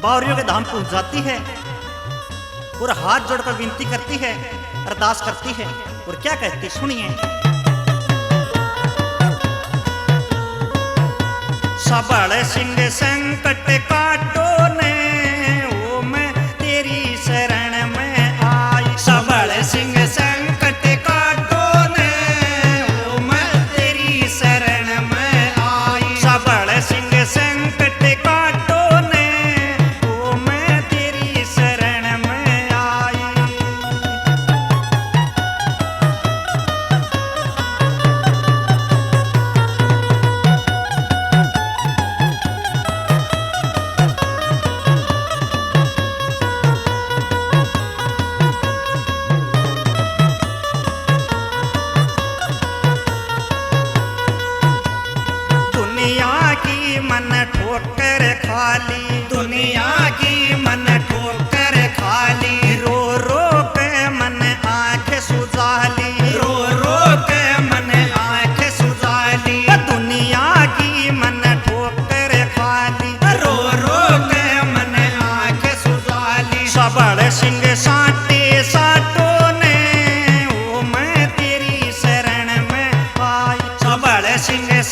बावरियों के धाम पहुंच जाती है और हाथ जोड़कर विनती करती है, अरदास करती है और क्या कहती सुनिए। सबल सिंह संकट काटो ने, ओ मैं तेरी शरण में आई। सबल सिंह संकट काटो ने, ओ मैं तेरी शरण में आई। सबल सिंह संकट काटो ने, ओ मैं तेरी शरण में आई। ठोकर खाली दुनिया की मन ठोकर खाली, रो रो के मन आँख सुजाली, रो रो के मन आँख सुजाली। दुनिया की मन ठोकर खाली, रो रो के मन आँख सुजाली। सबल सिंह साटे साटो ने, ओ मैं तेरी शरण में आई। सबल सिंह